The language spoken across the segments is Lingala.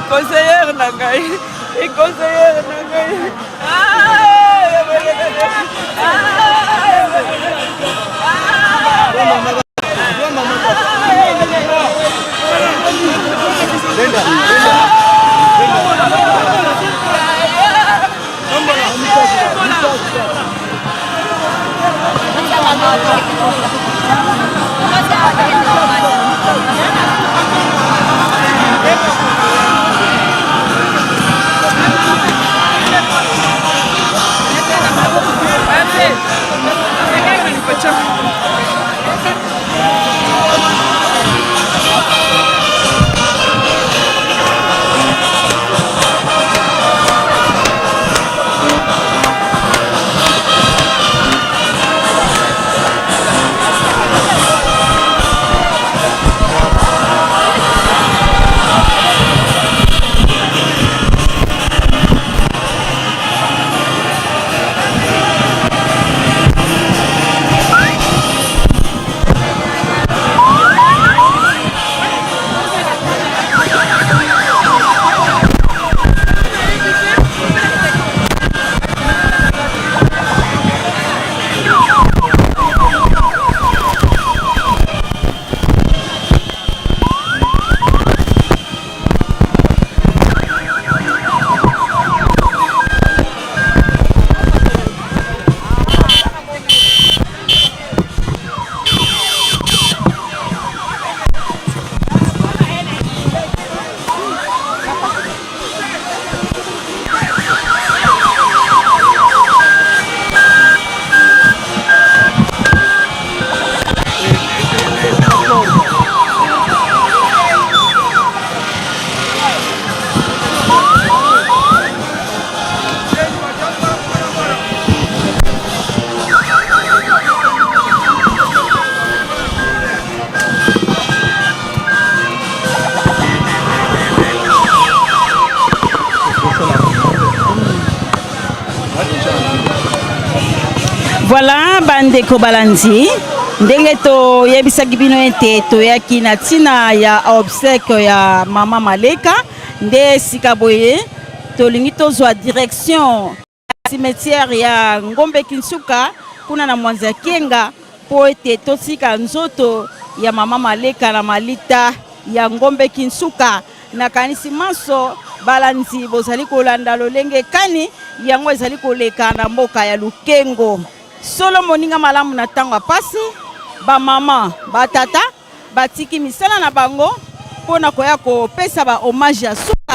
conseillère na ngai conseillère na ngai Voilà, bande kobalanzi. Ndenge to yebisaki bino ete toyaki na tina ya obsèque ya mama Maleka nde sikaboye tolingi tozwa direction cimetière ya Ngombe Kinsuka kuna na Mwanza Kenga po ete tosika nzoto ya mama Maleka na malita ya Ngombe Kinsuka na kanisi maso balanzi bozali kolanda lolenge kani yango ezali koleka na mboka ya Lukengo. Solo moninga malamu na tango pasi ba mama ba tata batiki misala na bango pona koya ko pesa ba hommage ya suka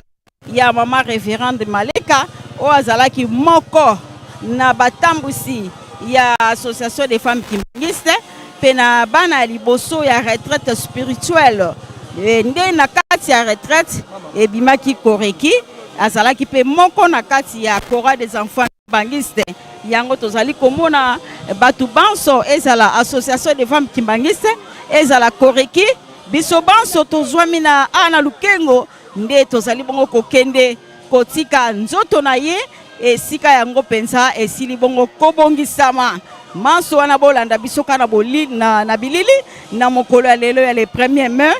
ya mama révérende Maleka o azalaki moko na batambusi ya association des femmes kimbangistes pena bana liboso ya retraite spirituelle nde na kati ya retraite ebimaki koreki azalaki pe moko na kati ya chorale des enfants kimbangistes yango tozali komona batu banso ezala association des femmes kimbangistes ezala koreki biso banso tozwami na ana Lukengo nde tozali bongo kokende kotika nzoto na ye esika yango penza esili bongo kobongisama manso wana bolanda biso kana boli na bilili na mokolo ya lelo ya le 1er mai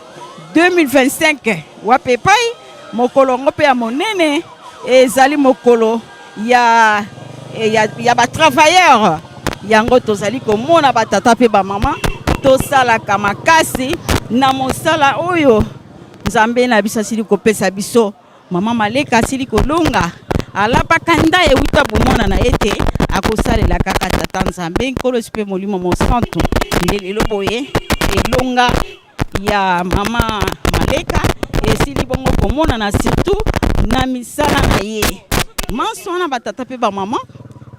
2025 wape pai mokolo ngope ya monene ezali mokolo ya ba travailleurs yango tozali komona batata pe ba mama tosala kamakasi na mosala oyo Nzambe na biso asili kopesa biso mama Maleka asili kolonga alapa kanda e wita bomona na ete akosalela kaka tata Nzambe nkolo sipe molimo mo santo lelo boye elonga ya mama Maleka esili bongo komona na surtout na misala na ye manso na batata pe ba mama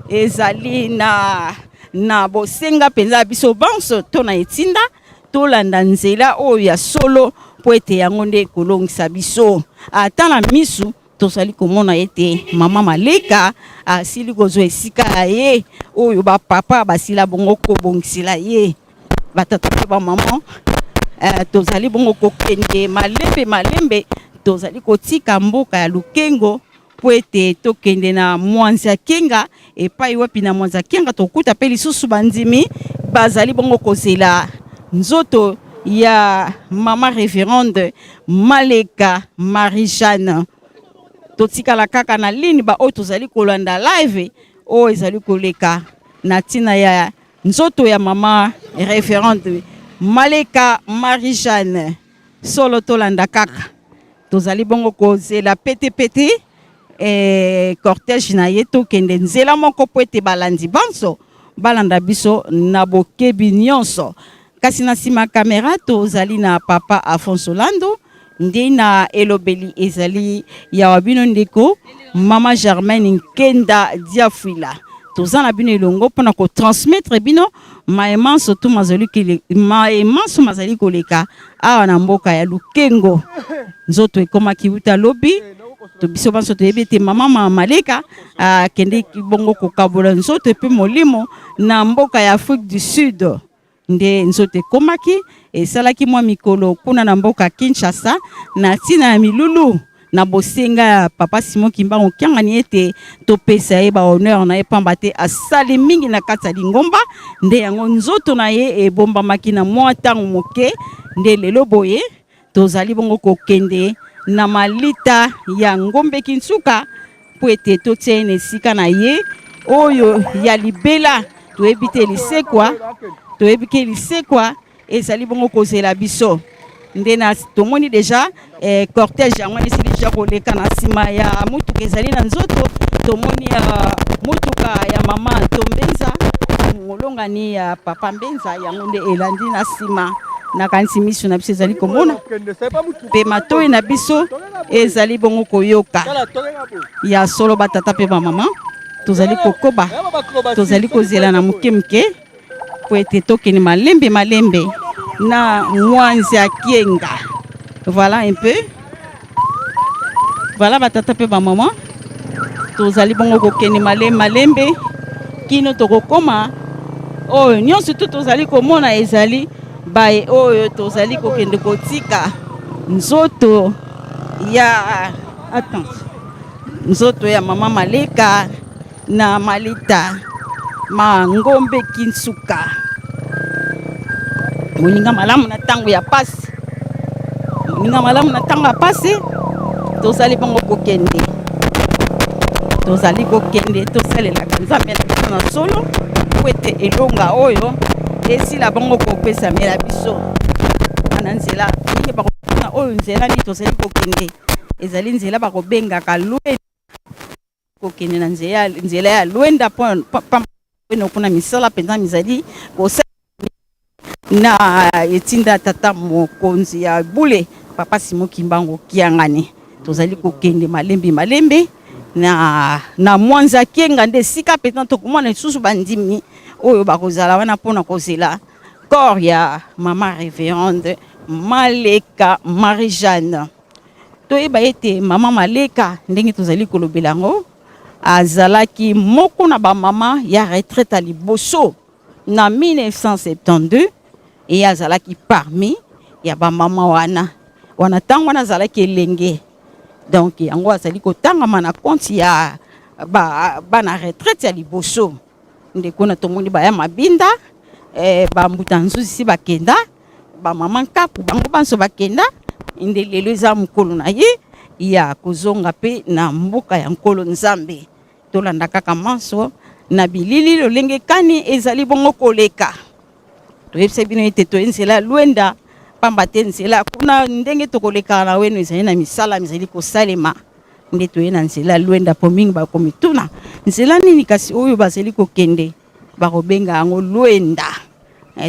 ezali na bosenga penza biso banso to na etinda to landa nzela oyo ya solo po ete yango nde kolongisa biso ata na misu tozali komona ete mama Maleka asili kozwa esika ye oyo ba papa basila bongo kobongisila ye batata pe ba mama tozali bongo kokende malembe tozali kotika mboka ya Lukengo po ete tokende na Mwanza Kenga epai wapi na Mwanza Kenga tokuta pe lisusu bandimi bazali bongo kozela nzoto ya mama révérende Maleka Marie-Jeanne totikala kaka na ligne ba oyo tozali kolanda live oyo ezali koleka na ntina ya nzoto ya mama référente Maleka Marie-Jeanne solo tolanda kaka tozali bongo kozela pete cortège na ye tokende nzela moko po ete balandi banso balanda biso na bokebi nyonso kasi na nsima kamera tozali na papa Afonso Lando nde na elobeli ezali ya wabino ndeko mama Germaine Nkenda Diafwila toza na bino elongo mpona kotransmettre bino maemanso to mazali koleka awa na mboka ya Lukengo nzoto ekomaki wuta lobi to biso banso toyebi ete mama Maleka akende bongo kokabola nzoto epe molimo na mboka ya Afrique du Sud nde nzoto ekomaki esalaki mwa mikolo kuna na mboka Kinshasa na ntina ya milulu na bosenga ya papa Simon Kimbangu kiangani ete topesa ye ba honneur na ye pamba te asali mingi na kati ya lingomba nde yango nzoto na ye ebombamaki na mwa ntango moke nde lelo boye tozali bongo kokende na malita ya ngombe Kinsuka po ete totia ye na esika na ye oyo ya libela toyebi te lisekwa ezali bongo kozela biso nde na tomoni deja cortège yango esili deja koleka na nsima ya mutuka ezali na nzoto tomoni mutuka ya mama Tombenza molongani ya papa Mbenza yango nde elandi na nsima nakanisi miso na biso ezali komona mpe matoi na biso ezali bongo koyoka ya solo batata mpe bamama tozali kokoba tozali kozela na moke po ete tokende malembe na mwanzi ya kienga voilà un peu voilà batata mpe bamama tozali bongo kokende malembe kino tokokoma oyo nyonso tu tozali komona ezali baye oyo tozali kokende kotika nzoto ya mama Maleka na malita ngombe Kinsuka moninga malamu na tango ya pasi tozali bongo kokende tosalelaka nzambe na biso na solo po ete elonga oyo esila bongo kopesamela biso na nzela ndenge bakokona oyo nzela ndi tozali kokende ezali nzela bakobengaka lwenda kokende na nzela ya lwenda pano kuna misala mpenza mizali kosala na etinda tata mokonzi ya bule papa Simon Kimbangu kiangani tozali kokende malembe na mwanza kienga nde sika petan tokomona lisusu bandimi oyo bakozala wana mpona kozela corps ya mama révérende Maleka Marie-Jeanne toyeba ete mama Maleka ndenge tozali kolobela yango azalaki moko na bamama ya retraite à liboso na 1972 et azalaki parmi ya bamama wana tango wana azalaki elenge donc yango azali kotangama na compte ya bana retraite ya liboso ndeko na tomoni baya mabinda bambuta nzuzi bakenda bamama nkapu bango banso bakenda nde lelo eza mokolo na ye ya kozonga pe na mboka ya nkolo nzambe tolanda kaka manso na bilili lolenge kani ezali bongo koleka toyebisa bino ete toyenzela lwenda pamba te nzela kuna ndenge tokoleka na weno ezali na misala mizali kosalema nde toye na nzela lwenda po mingi bakomituna nzela nini kasi oyo bazali kokende bakobenga yango lwenda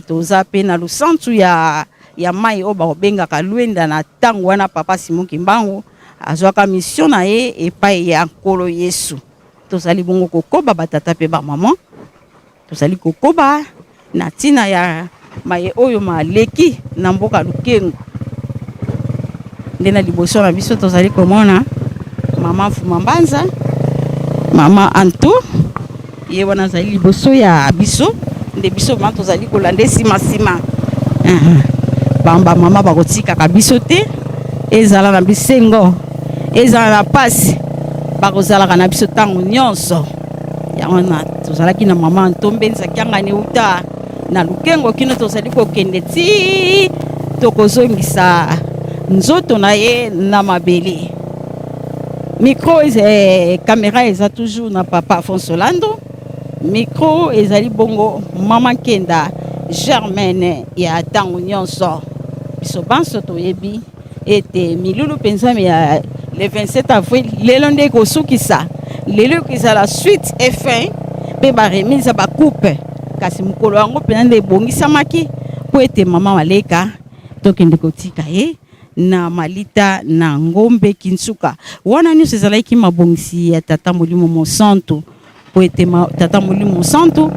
toza pe na lusantu ya mai oyo bakobengaka lwenda na ntango wana papa Simon Kimbangu azwaka mission na ye epai ya nkolo Yesu tozali bongo kokoba batata pe bamama tozali kokoba na ntina ya maye oyo maleki na mboka Lukengo nde na liboso na biso tozali komona mama Mfuma Mbanza mama Anto ye wana azali liboso ya biso nde biso ma tozali kolanda nsima bamba mama bakotikaka biso te ezala na bisengo ezala na pasi bakozalaka na biso ntango nyonso yango na tozalaki na mama Ntombenza kiangani uta na Lukengo kino tozali kokende ti tokozongisa nzoto na ye na mabele Micro et caméra eza toujours na papa Fonsolando. Micro ezali bongo Maman Kenda Germaine ya tango nyonso. Biso banso toyebi ete milulu penza ya le 27 avril lelo nde kosukisa. Lelo kizala suite et fin pe ba remise ba coupe kasi mukolo yango pena nde bongisamaki po ete Mama Maleka tokende kotika ye na Malita na Ngombe Kinsuka. Wana nyonso ezalaki mabongisi ya Tata Molimo Mosantu po ete Tata Molimo Mosantu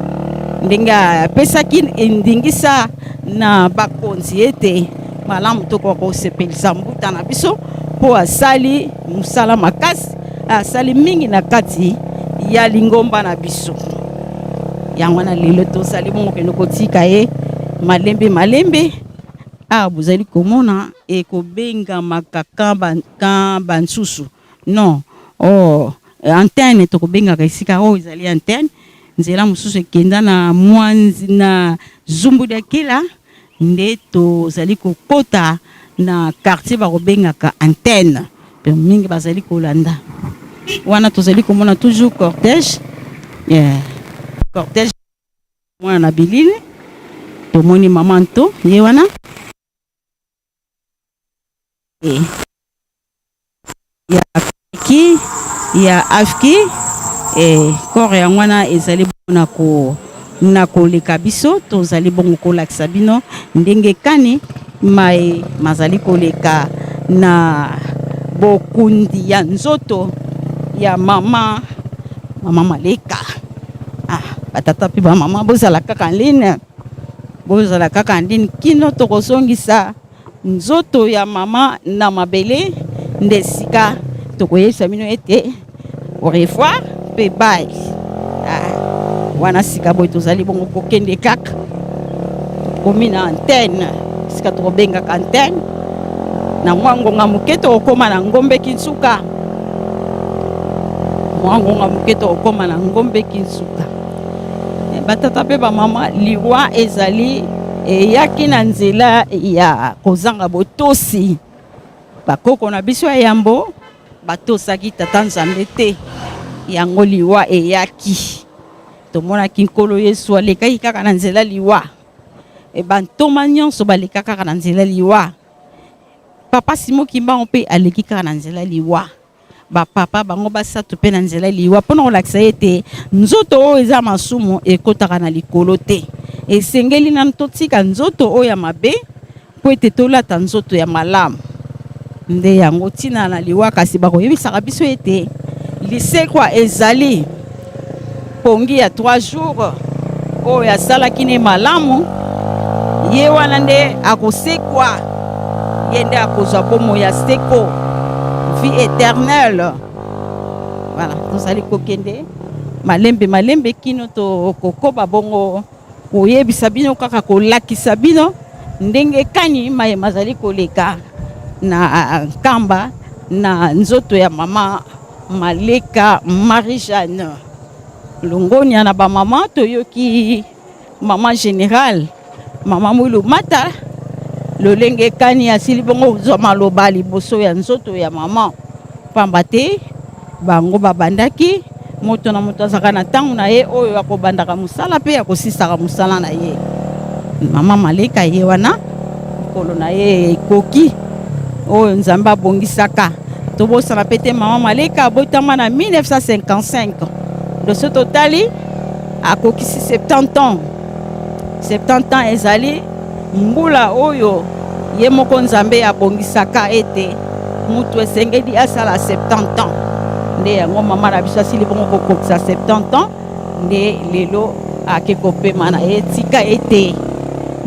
ndenge apesaki ndingisa na bakonzi ete malamu toko kosepelisa mbuta na biso po asali musala makasi asali mingi na kati ya lingomba na biso. Yango na lelo tozali bongo kende kotika ye malembe bozali komona ekobenga makaka bansusu non antenne tokobenga esika oyo ezali antenne nzela mosusu ekenda na mwanzi na zumbu de kila nde tozali kokota na quartier bakobengaka antenne pe mingi bazali kolanda wana tozali komona toujours cortège cortège mwana na bilili tomoni Mama Nto ye wana ya afki kore ya mwana ezali na koleka biso tozali bongo kolakisa bino ndenge kani mai mazali koleka na bokundi ya nzoto ya Mama Maleka. Batata pe ba mama bozala kaka line kino tokosongisa nzoto ya mama na mabele ndesika tokoyesa bino ete au revoir pe bye. Wana sika boy tozali bongo kokende kaka komi na antenne sika tokobengaka antenne na mwangonga moke tokokoma na Ngombe Kinsuka. Mwangonga moke tokokoma na Ngombe Kinsuka. Batata pe ba mama liwa ezali eyaki na nzela ya kozanga botosi bakoko na biso ya yambo batosaki Tata Nzambe te yango liwa eyaki tomonaki Nkolo Yesu alekaki kaka na nzela liwa bantoma nyonso baleka kaka na nzela liwa Papa Simon Kimbangu mpe aleki kaka na nzela liwa papa bango basato pe na nzela liwa mpona kolakisa ete nzoto oyo eza masumu ekotaka na likolo te esengeli nanu totika nzoto oyo ya mabe po ete tolata nzoto ya malamu nde yango ntina na liwa kasi bakoyebisaka biso ete lisekwa ezali pongi ya 3 jours oyo asalaki ne malamu ye wana nde akosekwa ye nde akozwa bomoi ya seko vie éternelle. Voilà, tozali kokende malembe kino to kokoba bongo koyebisa bino kaka kolakisa bino ndenge kani maye mazali koleka na kamba na nzoto ya Mama Maleka Marie-Jeanne longonia na ba mama toyoki Mama Général Mama Mulu Mata lolenge kani asili bongo zo maloba liboso ya nzoto ya mama pamba te bango babandaki moto na moto azaka na tangu na ye oyo akobandaka musala pe akosisaka musala na ye Mama Maleka ye wana kolo na ye koki oyo Nzambe abongisaka tobosana pete Mama Maleka abotama na 1955 doso totali akokisi 70 ans 70 ans ezali mbula oyo ye moko Nzambe abongisaka ete mutu esengeli asala 70 ans nde yango mama na biso asili bongo kokokisa 70 ans nde lelo akekopema na ye tika ete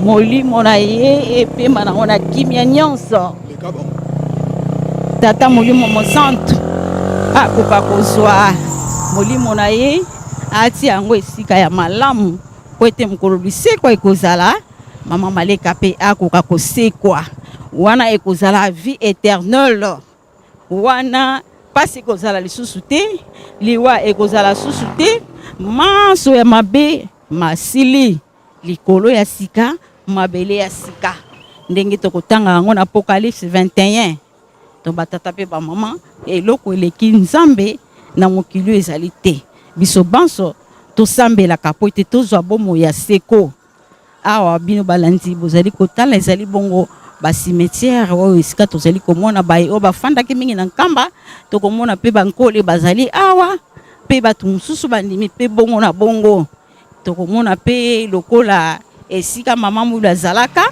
molimo na ye epema nango na kimia nyonso Tata Molimo Mosantu akoka kozwa molimo na ye ati yango esika ya malamu po ete mokolo lisekwa ekozala Mama Maleka pe akoka kosekwa wana ekozala vie éternelle wana pasi ekozala lisusu te liwa ekozala susu te maso ya mabe masili likolo ya sika mabele ya sika ndenge tokotanga yango na Apocalypse 21 to batata pe ba mama eloko eleki nzambe na mokili ezali te biso banso tosambelaka po ete tozwa bomo ya seko awa bino balandi bozali kotala ezali bongo basimetiere oyo esika tozali komona baye oyo bafandaki mingi na nkamba tokomona mpe bankole bazali awa mpe bato mosusu bandimi mpe bongo na bongo tokomona mpe lokola esika mama mulu azalaka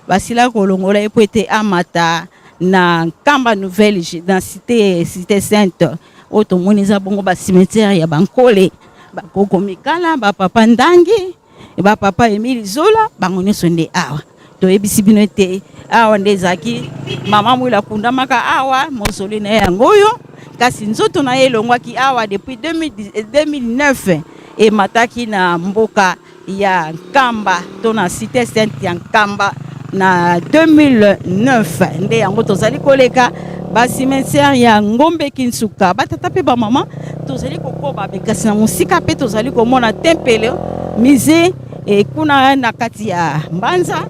basila kolongola ye po ete amata na nkamba nouvelle na cité sainte oyo tomoni eza bongo basimetiere ya bankole bakoko mikala bapapa ndangi bapapa Emile Zola bango nyonso nde awa toyebisi bino ete awa nde ezalaki mama mulu akundamaka awa mosolo na ye yango oyo kasi nzoto na ye elongwaki awa depuis 2009 emataki na mboka ya nkamba to na cité sainte ya nkamba na 2009 nde yango tozali koleka basimetiere ya Ngombe Kinsuka batata mpe bamama tozali kokoba bekasi na mosika mpe tozali komona tempele musée kuna na kati ya Mbanza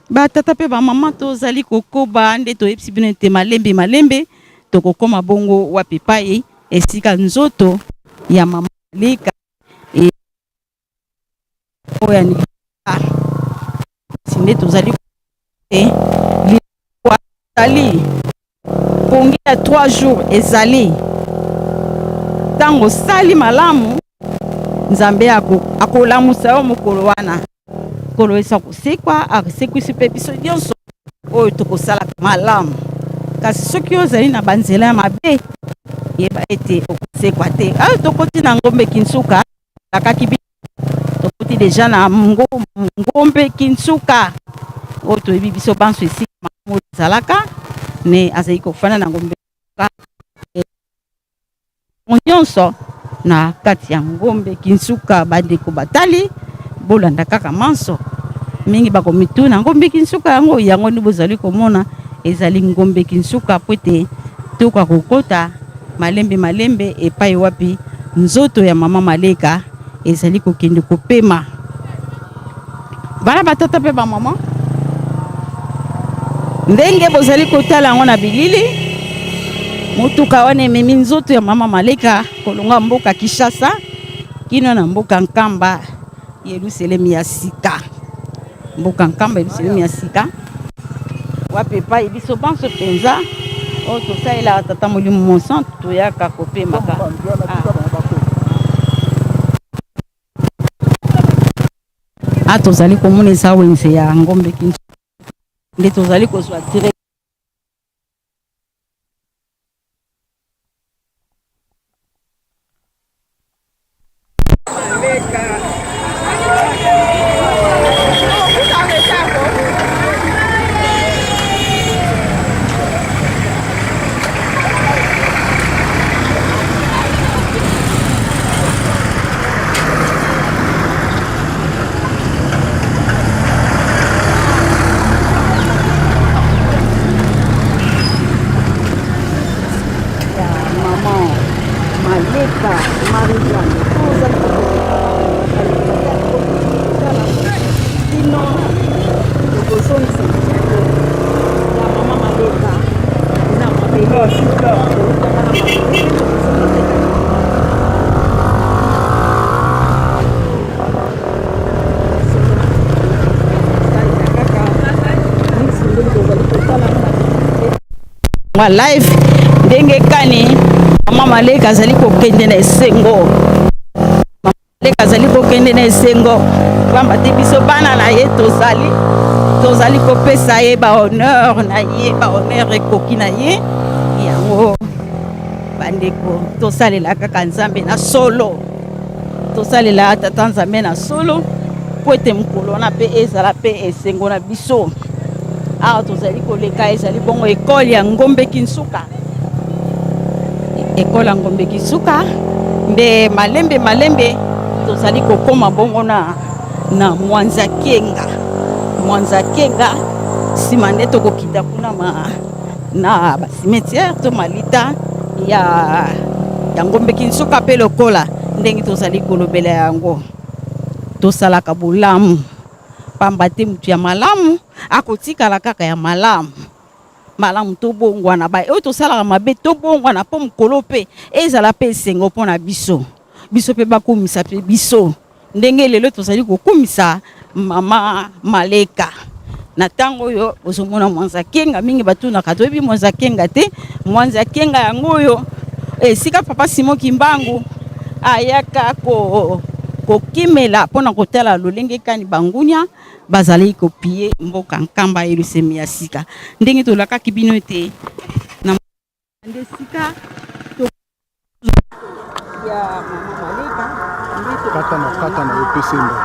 batata mpe bamama tozali kokoba nde toyebisi bino ete malembe tokokoma bongo wapi epai esika nzoto ya mama Malika oyo nde tozali ezali pongi ya 3 jours ezali ntango sali malamu nzambe akolamusa yo mokolo wana kolo esa kosekwa asekwisi mpe biso nyonso oyo tokosalaka malamu kasi soki ozali na banzela ya mabe yeba ete okosekwa te ayo tokoti na Ngombe Kinsuka lakaki tokoti deja na Ngombe Kinsuka oyo toyebi biso banso esika mamo ezalaka ne azali kofanda na Ngombe nyonso na kati ya Ngombe Kinsuka bandeko batali bolanda kaka manso mingi bakomituna Ngombe Kinsuka yango nde bozali komona ezali Ngombe Kinsuka po ete toka kokota malembe epai wapi nzoto ya mama Maleka ezali kokende kopema bana batata mpe bamama ndenge bozali kotala yango na bilili motuka wana ememi nzoto ya mama Maleka kolonga mboka Kinshasa kino na mboka Nkamba Yerusalemu ya sika mboka Nkamba Yerusalemu ya sika wapi epai biso banso mpenza oyo tosalela tata molimo monsan toyaka kopemaka tozali komona eza wenze ya Ngombe Kinsuka nde tozali kozwa dire live ndenge kani mama Maleka azali kokende na esengo mama Maleka azali kokende na esengo kwamba te biso bana na ye tozali kopesa ye ba honneur na ye ba honneur ekoki na ye yango bandeko tosalela kaka nzambe na solo tosalela tata nzambe na solo po ete mokolo wana mpe ezala mpe esengo na biso awa tozali koleka ezali bongo ekole ya Ngombe Kinsuka ekole ya Ngombe Kinsuka nde malembe tozali kokoma bongo na Mwanza Kenga nsima nde tokokita kuna na basimetiere to malita ya Ngombe Kinsuka mpe lokola ndenge tozali kolobela yango tosalaka bolamu pamba te mutu ya malamu akotikala kaka ya malamu malamu tobongwana ba oyo tosalaka mabe tobongwana mpo mokolo mpe ezala mpe esengo mpo na biso mpe bakumisa mpe biso ndenge lelo tozali kokumisa mama Maleka na ntango oyo ozomona mwanza kenga mingi batunaka toyebi mwanza kenga te mwanza kenga yango oyo esika papa Simon Kimbangu ayaka kokimela mpona kotala lolenge kani bangunya bazali kopie mboka nkamba elusemi ya sika ndenge tolakaki bino ete na nde sika ya mama Maleka kata na epesemba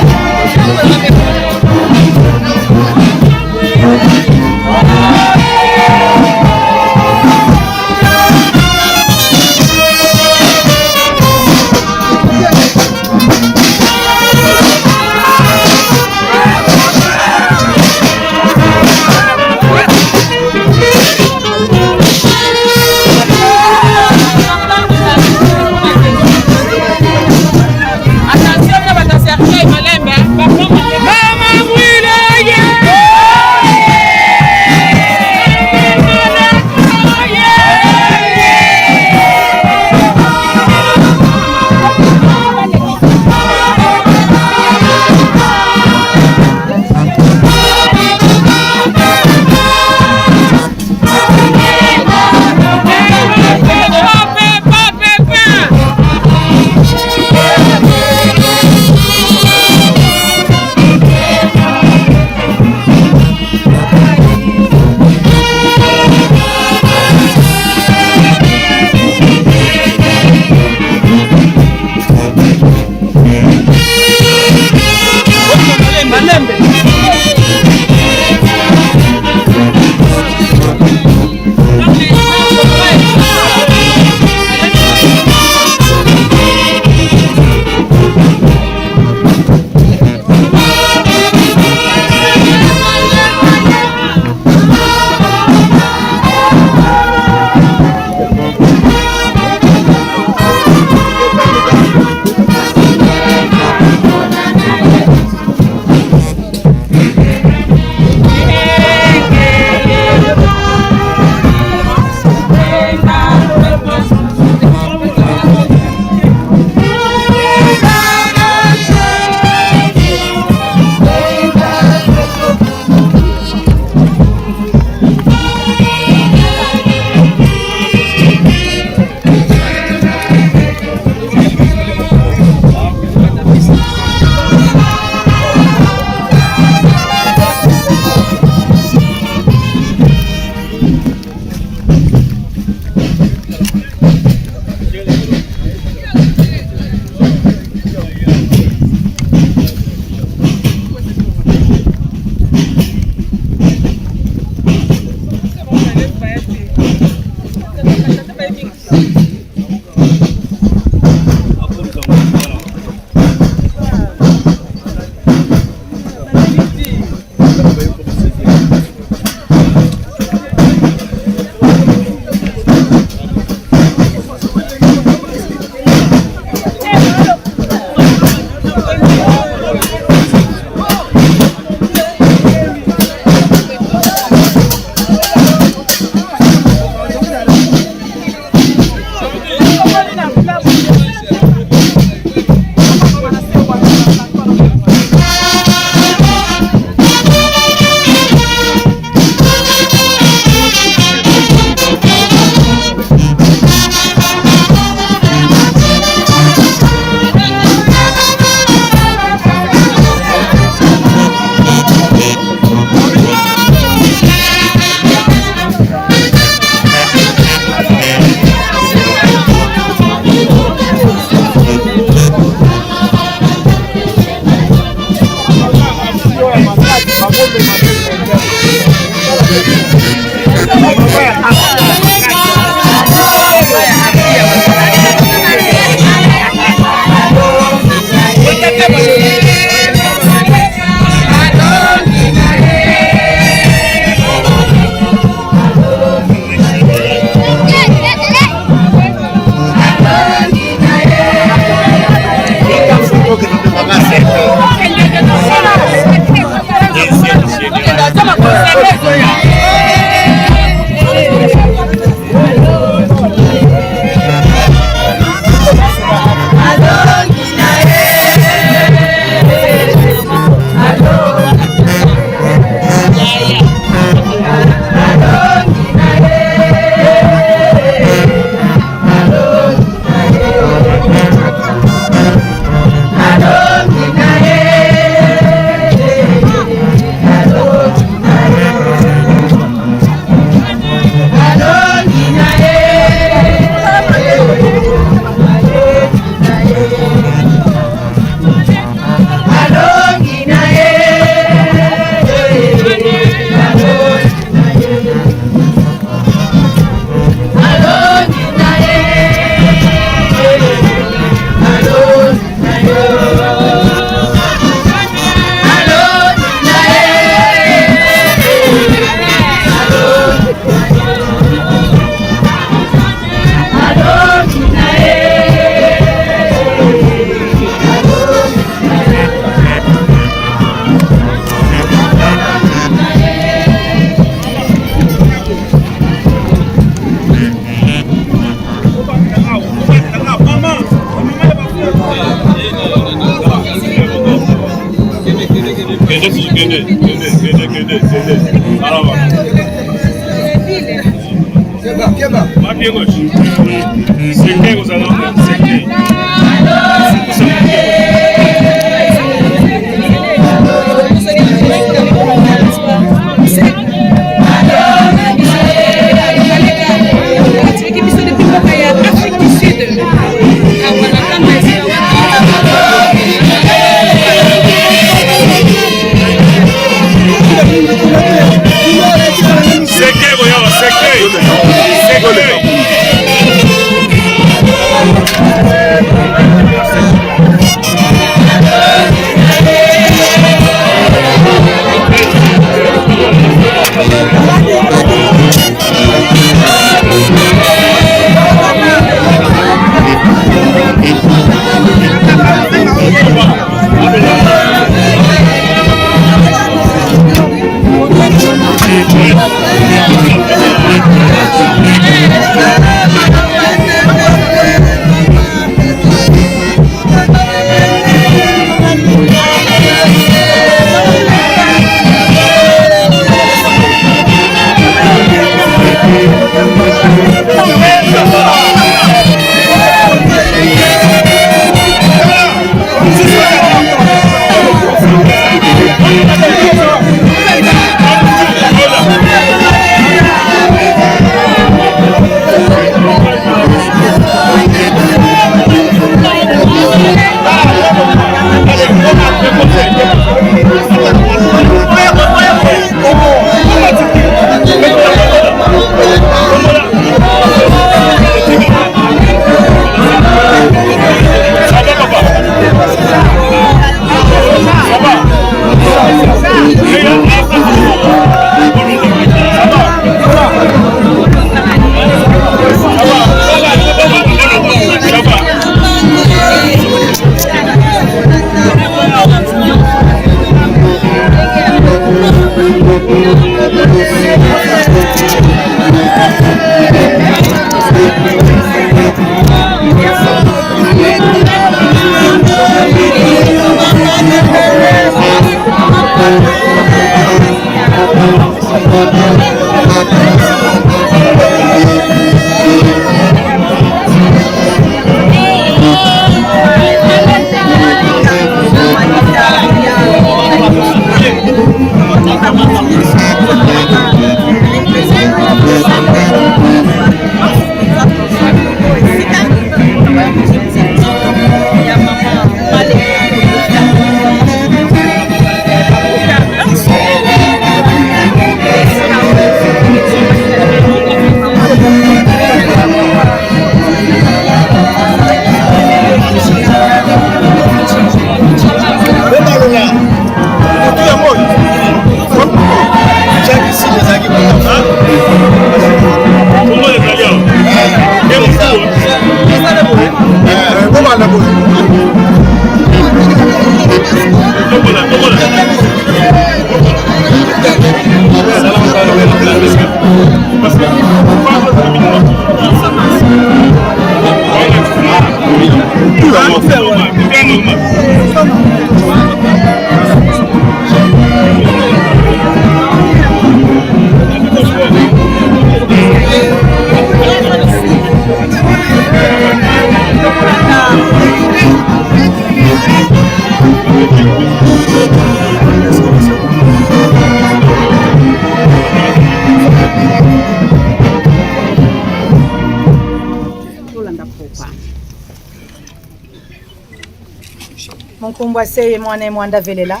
Mkumbwa seye mwana mwanda velela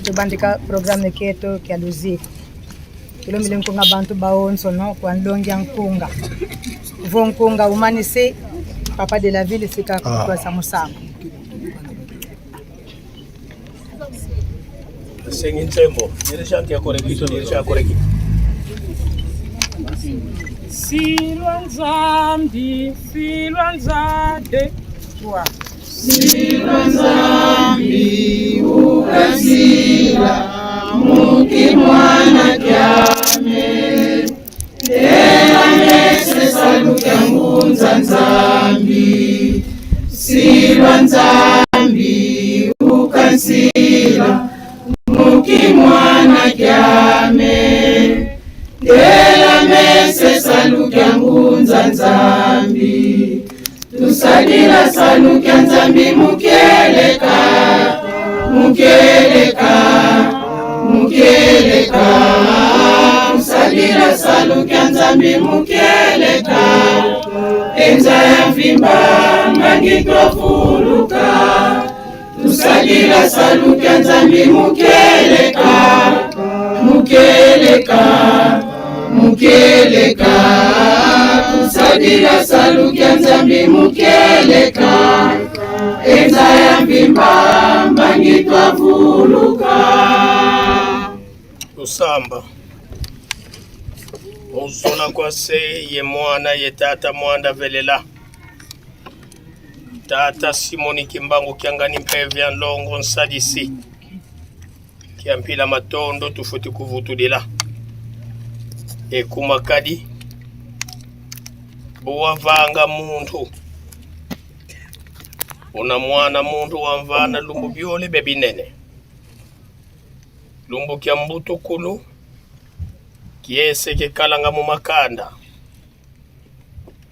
tubandika programme keto kya luzi kilo milinkunga bantu baonso no kwa ndongi nkunga vonkunga umanisi papa de la ville sika kwa samusama singin tembo dirisha kia korekito dirisha korekito Silwanzambi silwanzade wa Silwanzambi ukasila mukimwana kyame Dela mese salukia ngunza nzambi Silwanzambi ukasila mukimwana kyame Dela mese salukia ngunza nzambi Tusadila salukia nzambi mukeleka Tusadila salukia nzambi mukeleka Enza ya mfimba mangitofuluka Tusadila salukia nzambi mukeleka Tusadila salukia nzambi mukeleka Enza ya mfimba mangitofuluka Tusamba Ozola kwa se ye mwana ye tata mwanda velela Tata Simoni Kimbangu kiangani mpevya nlongo nsadisi Kiampila matondo tufuti kuvutudila Ekumakadi Buwavanga muntu Una mwana muntu wamvana lumbu biole bebinene Lumbu kia mbutu kulu Kiese ke kalanga mu makanda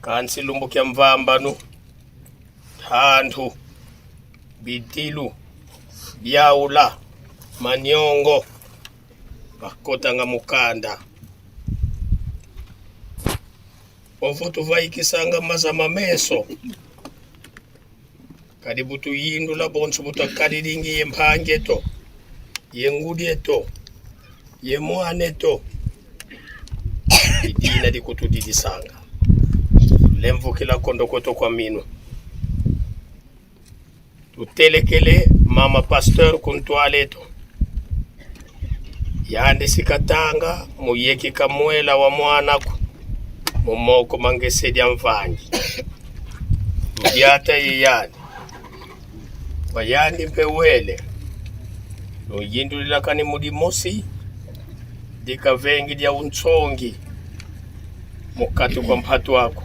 Kansi lumbu kia mvambanu Thantu Bitilu Biaula Manyongo Bakota nga mukanda Ofutu vaikisanga mazama meso Kadibu tuyindu la bonsu butakadiringi ye mpangeto Ye ngudieto Ye mwaneto Idina di kutudidisanga Lemvu kila kondokoto kwa minu Tutelekele mama pasteur kuntualeto Yande sikatanga muyeki kamwela wa mwanaku Mumoko mangesedi mvangi Mujata yeyani Wayandi mpewele Nuyindu lilakani mudimosi Dika vengi dia unchongi Mukatu kwa mpatu wako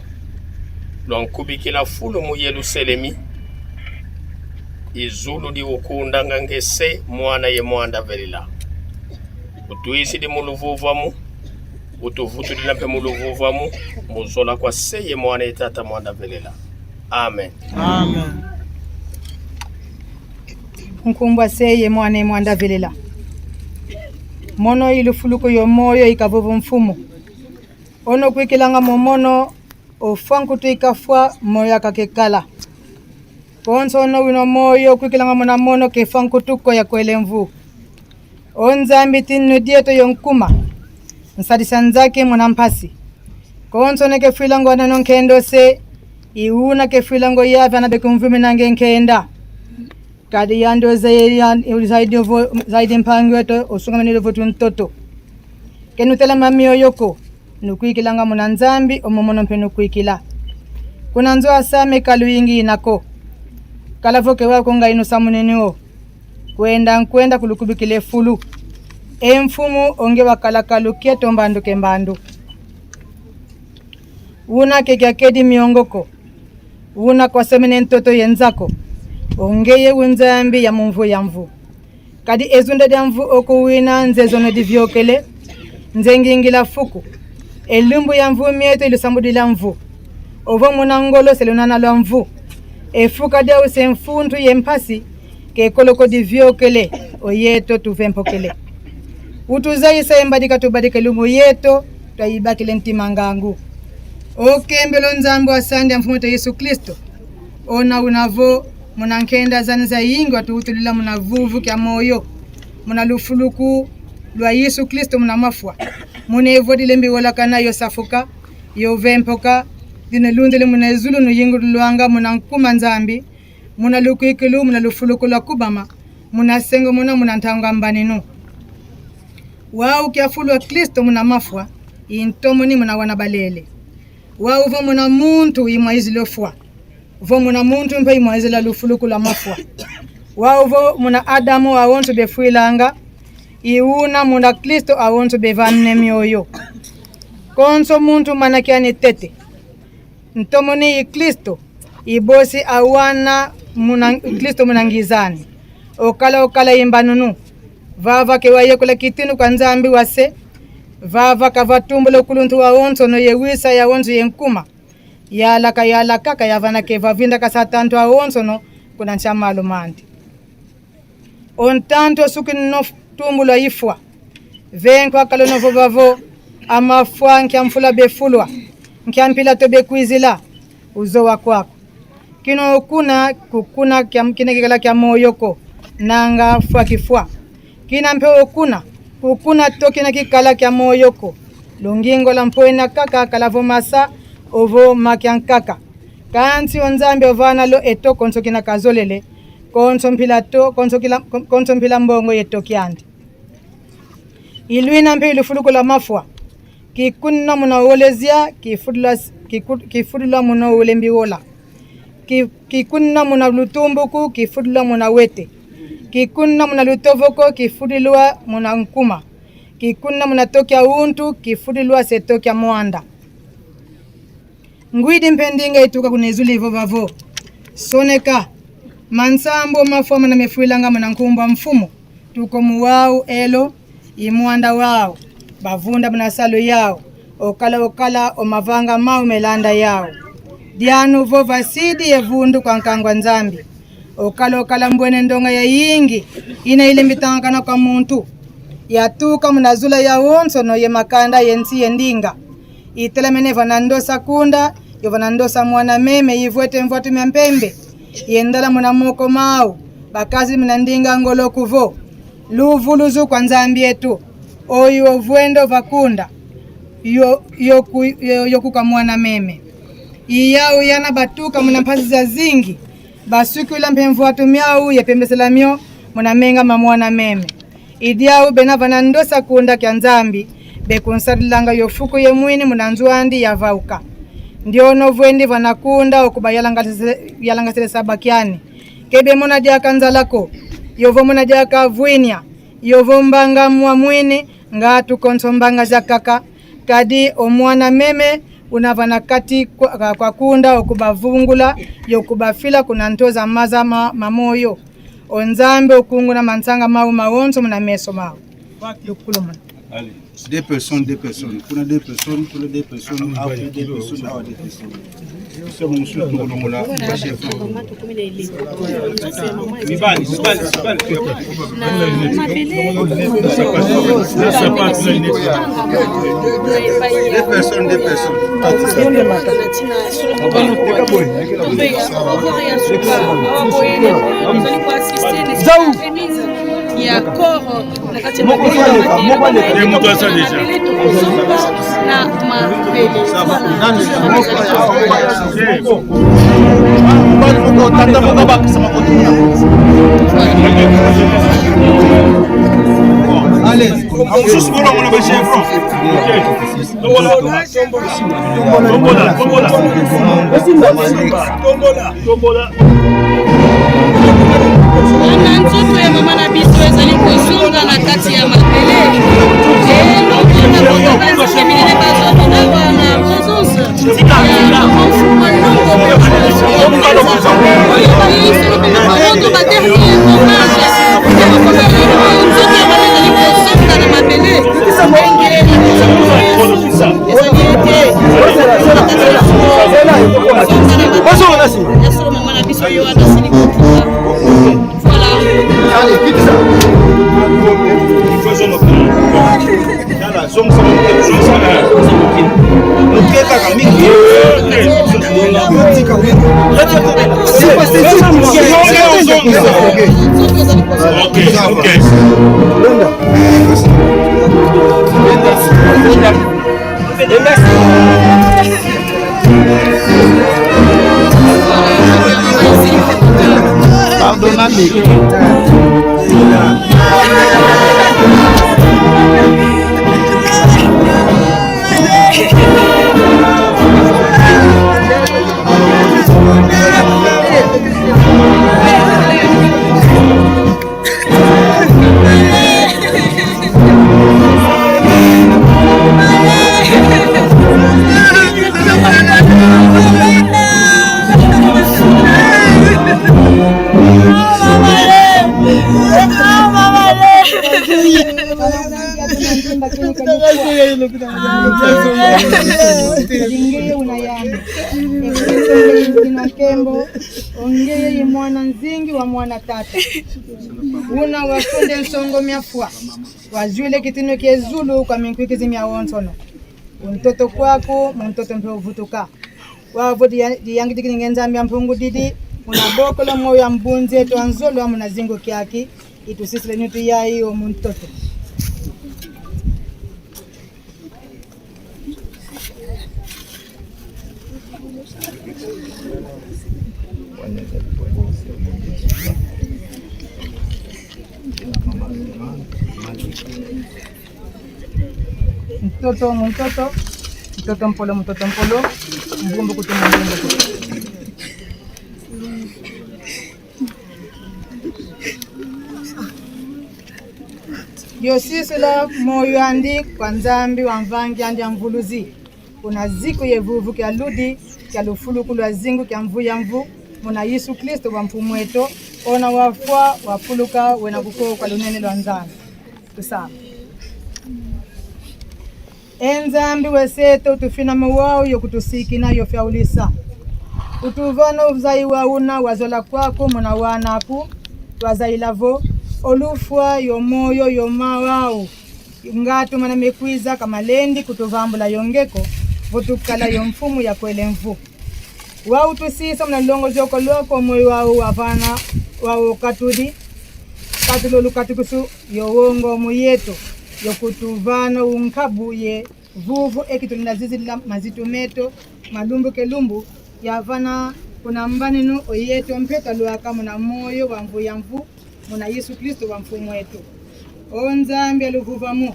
Lwankubi kila fulu mu Yerusalemi Izulu di ukundanga ngese mwana ye mwanda velila Utuisi di muluvuvamu Utuvutu di lampe muluvuvamu Muzola kwa seye mwana ye tata mwanda velila Amen. Amen. Nkumbwa seye mwana mwanda velela mono ilufuluko yo moyo ikavuvu mfumu ono kwikilanga momono ofankutu ikafwa moyo kakekala Ponso ono wino moyo kwikilanga mona mono kefankutuko ya kwelemvu Onzambi tinu dieto yonkuma Nsadisa nzake mona mpasi Konso neke filango anano nkendo se Iuna ke filango yavi anabekumvumi nange nkenda Kadi yando zaidi mpango yeto osunga menilo votu mtoto Kenutela mamio yoko Nukuikilanga mona nzambi omomono mpenu kuikila Kuna nzoa same kalu ingi inako Kalavoke wako nga inusa muneneo Kwenda kulukubikile fulu Mfumu onge wakala kalukia tombandu kembandu una kekakedi miongoko, una kwa semene ntoto yenzako, ongeye unzambi ya mumvu ya mvu. Kadi ezunda dia mvu okuwina nzezono divyokele, nzengingila fuku, elumbu ya mvu mieto ilusambudila mvu, ovo munangolo selunana lwa mvu, efuka dia usemfuntu yempasi, ke koloko divyokele, oyeto tuvempokele. Utuzaisa embadika tubadike lumu yeto, tuayibakile ntimangangu. Okembelo nzambu asandi ya mfumoto Yesu Kristo. Ona unavo munankenda zaniza yingi watuhutulila munavuvu kia moyo. Munalufuluku lwa Yesu Kristo munamafwa. Munevodile mbiwola kana yosafuka, yovempoka, dine lundile munezulu nuyingu luanga munankuma nzambi. Munalukuikilu munalufuluku la kubama. Munasengo munantanga mbaninu. Wao kiafulu wa Kristo munamafwa, intomoni munawana balele. Wao uvo muna muntu imwaizi lofwa. Uvo muna muntu mpe imwaizi la lufuluku la mafwa. Wao uvo muna Adamu awontu befuilanga. Iuna muna Kristo awontu bevanne mioyo. Konso muntu manakiani tete. Ntomoni Kristo ibosi awana Kristo munangizani. Okala imbanunu. Vava kewaye kula kitinu kwa nzambi wase. Vava kavatumbulo kuluntu wa onso no yewisa ya onso yenkuma. Yala kaka yavana kevavinda kasatantu wa onso no kuna nchama alumandi. Ontanto sukini no tumbulo ifwa. Venkwa kalono vovavo. Amafwa nkia mfula befulwa. Nkia mpila tobe kuizila. Uzowa kwako. Kino kukuna kine kikala kia moyoko. Nanga fwa kifwa. Kina mpe kukuna toki na kikala kia moyoko. Lungingo la mpoena kaka kalavo masa ovo makiankaka. Kansi onzambi ovana lo eto konso kina kazolele. Konso mpila mbongo yeto kiandi. Iluina mpe ilufuluku la mafwa. Kikuna muna uolezia kifudula muna ulembi wola. Kikuna muna lutumbuku kifudula muna wete. Kikuna muna lutovoko kifudilua muna nkuma. Kikuna muna tokia untu kifudilua se tokia muanda. Nguidi mpendinga ituka kunezuli hivyo vavo. Soneka. Mansambo mafoma na mefuilanga muna nkumba mfumo. Tuko muwao elo imuanda wao. Bavunda muna salo yao. Okala omavanga mau melanda yao. Dianu vova sidi yevundu kwa nkangwa nzambi. Okala mbwene ndonga ya yingi. Ina ile mbitangana kwa muntu. Yatuka munazula ya onso no ye makanda yensi yendinga. Itele meneva nandosa kunda. Yovanandosa mwana meme yivwete mvwatu miampembe. Yendala muna moko mau. Bakazi mnandinga ngolo kuvo. Luvuluzu kwa nzambi yetu. Oyo vuendo vakunda. Yoku kwa mwana meme. Iyao yana batuka muna mpasi za zingi. Basuku ila mpemvu watu miau ye pembesela mio muna menga mamwana meme. Idiau benava nandosa kunda kia nzambi. Bekunsadilanga yofuku ye mwini muna nzuandi ya vauka. Ndiono vuendi vanakunda okuba yalangasile sabakiani. Kebe muna diaka nzalako. Yovo muna diaka vuinia. Yovo mbanga mwa mwini ngatu konsombanga za kaka. Kadi omwana meme unavana kati kwa kunda okubavungula yokubafila kunantoza maza mamoyo onzambe okungu na mansanga mau maonzo muna meso mau yokuluma. Allez, deux personnes. Kuna deux personnes, après deux personnes, c'est mon chou pour le mola, chef. Mibali. Deux personnes. Ya koro na kati ya mtu asa deja na mapele allez, juste pour mon chef. Tombola. na nzoto ya mama na biso ezali kozonga na kati ya mapele. Nyasolo mama na biso yo atasili kutuka. Voilà. Allez, quitte ça. Il faut zone okina. Dala, zone ça. Ok, kaka mingi. Ok. Pardonnez-moi. Ongeye mwana nzingi wa mwana tata una wafunde nsongo myafua wazule kitino kezulu kwa minkwiki mya wonsono mtoto kwako mtoto mpe uvutuka wavo diyangi dikingenza mya mpungu didi unaboko la moyo ya mbunze twanzolo wa mnazingo kyaki itusisile nyutu yai o mtoto mtoto mpolo mbumbu kutuma mbumbu Diosisi la moyo andi kwa nzambi wa mvangi andi ya mvuluzi kuna ziku yevuvu kia ludi kia lufuluku lwa zingu kia mvu ya mvu muna Yesu Kristo wa mpumweto ona wafua wafuluka wena kukoo kwa lunene lwa nzambi tusama enzambi weseto utufina mwao yokutusiki na yofyaulisa utuvano uzai wauna wazola kwako muna wanaku wazailavo olufwa yomoyo yomawao ngatu mana mekwiza kamalendi kutuvambula yongeko vutukala yomfumu ya kwele mvu wao tusisa mna longozi yoko loko moyo wao wavana wao katudi katulolu katikusu yowongo muyeto yokutuvano unkabu ye vuvu ekitulina zizi la mazitumeto malumbu kelumbu yavana kuna mbaninu oyeto mpeta luaka muna moyo wa mvu ya mvu muna Yesu Kristo wa mfumu wetu onzambi aluvuvamu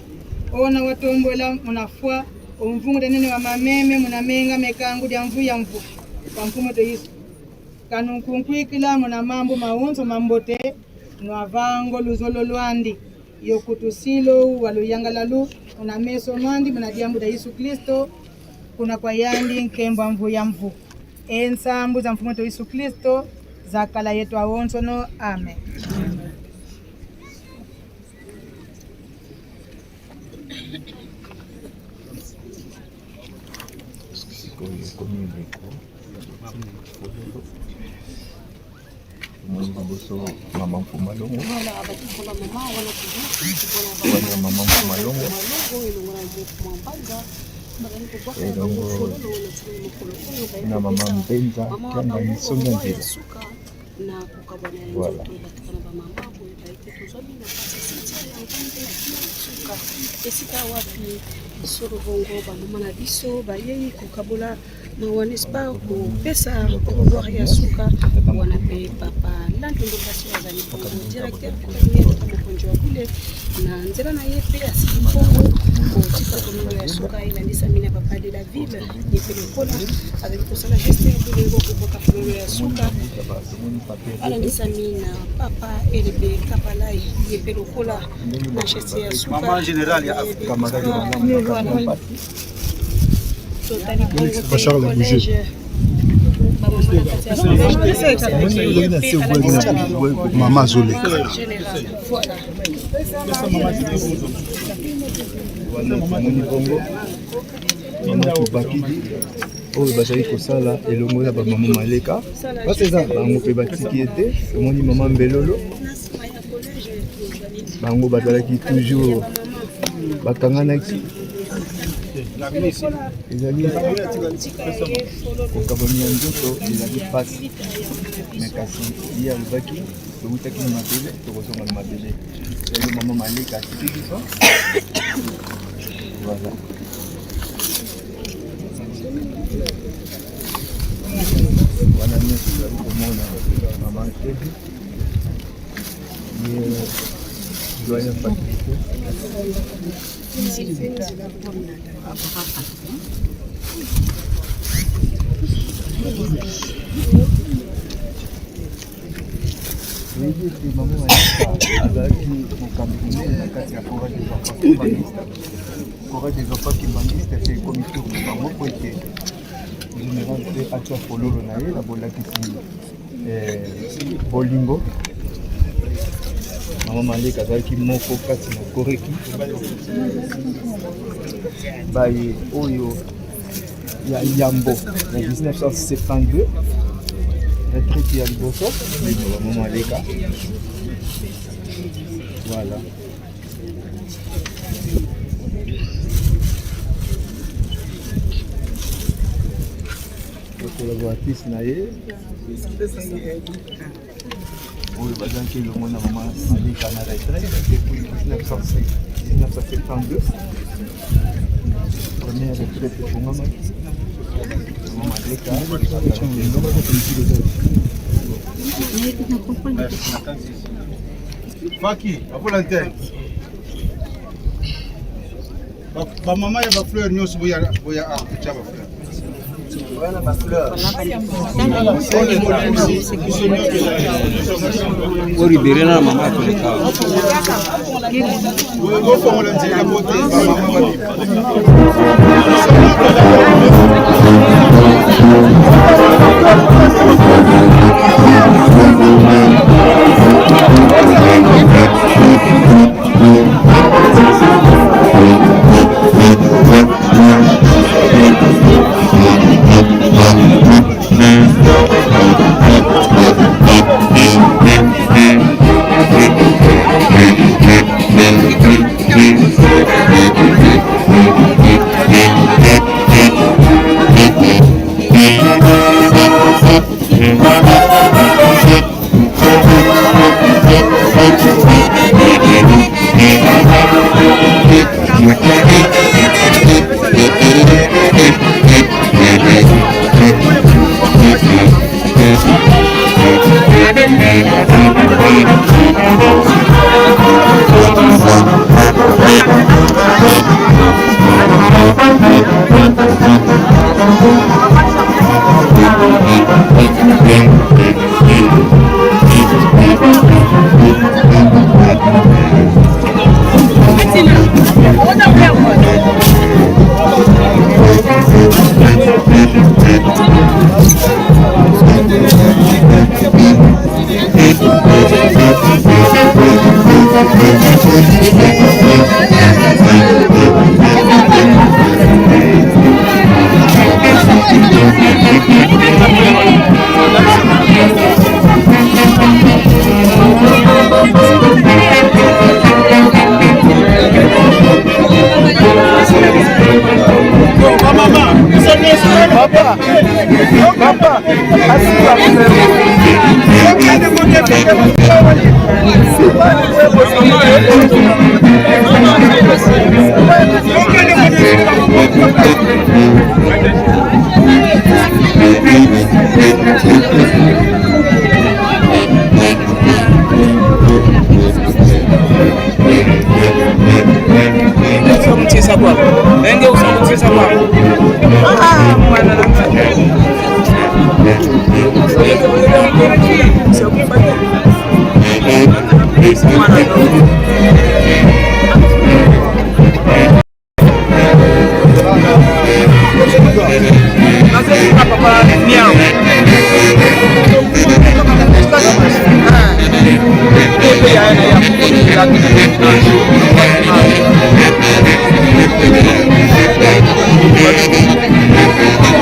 ona watombola munafua omvungu denene wa mameme muna menga mekangu dia mvu ya mvu wa mfumu wetu Yesu kanu kunkwikila muna mambo maunzo mambote nwavango luzolo lwandi yokutusilo waluyangalalu muna meso mwandi muna diambu da Yesu Kristo kuna kwa yandi nkemba mvu ya mvu ensambu za mfumu wetu Yesu Kristo zakala yetu awonsono amen. Mama Mpumalongo Mama Mpumalongo na Mama Mbenza kama nisonga njira voilà esika wapi soro bongo ba mama na biso ba yei kokabula mawanispa ko pesa ko ya suka wana pe papa lantondo basi wazali ko directeur ko konjo kule na nzela na yepe asipo ko tika ko ya suka ila ndisa mina papa de la ville ni pele kola avec ko sala geste de ngo ko papa ya suka ala ndisa mina papa elbe kapalai ni pele kola na geste ya suka Mama général ya camarade Bachar le bouger. Mama Zolé. Voilà. Mama Tubakidi. oyo bazali kosala elongo na bamama Maleka bango mpe batiki ete omoni mama Mbelolo bango bazalaki toujours bakanganaki ezali kokabamia nzoto ezali pasi me kasi ye alobaki tokutaki na mabele tokozonga na mabele elo mama Maleka atiki biso voilà wana nyonso ezali komona mama Tebi ye doyen Patrice oyebi ete mama Maleka azalaki mokambi monene na kati ya Forage des Enfants Kimbanguiste. Forage des Enfants Kimbanguiste ete ekomi tour na bango po ete général mpe atia fololo na ye na bolakisi bolingo. Mama Maleka azalaki moko kati na koreki baye oyo ya Yambo na 1972 retraite ya liboso Mama Maleka. Voilà. Collaboratrice na ye oyo bazalaki elongo na Mama Maleka na retraite depuis 1972 première retraite efongamaki Mama Maleka Maki, apola ntene bamama ya bafleur nyonso boya articha bafleur Oribere na mama koleka. Ofongola nzela bote bamama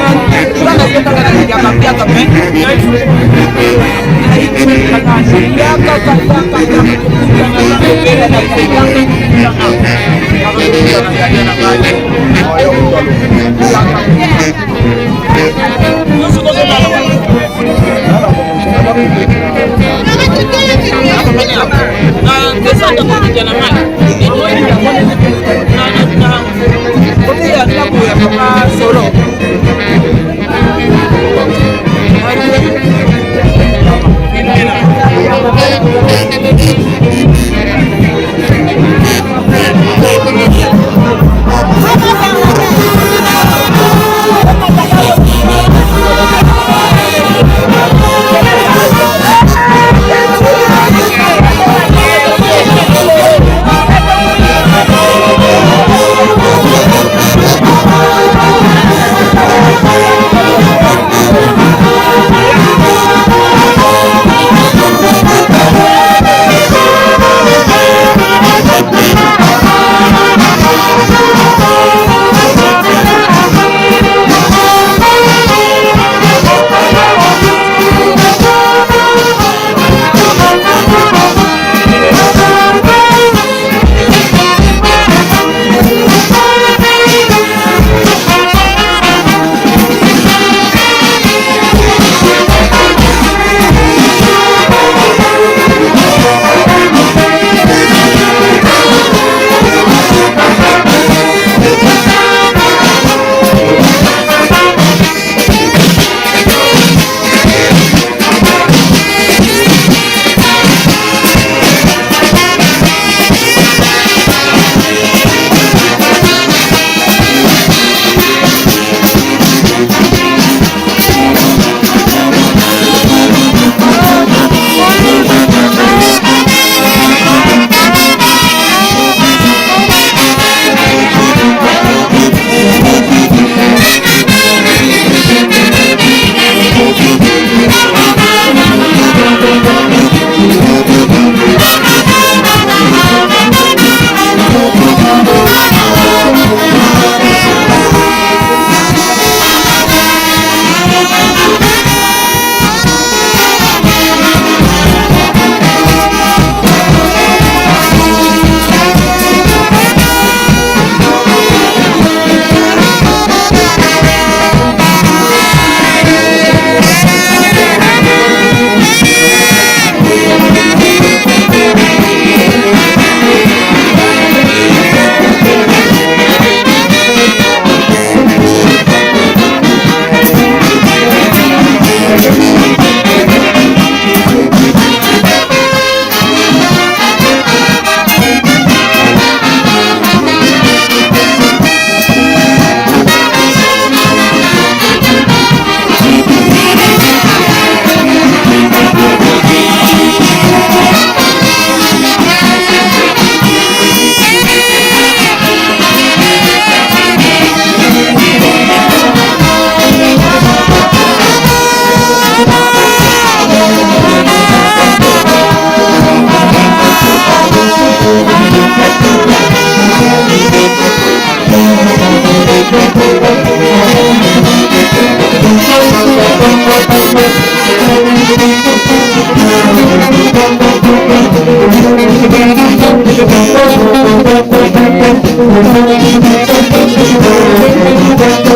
Thank you. solo.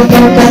Thank you.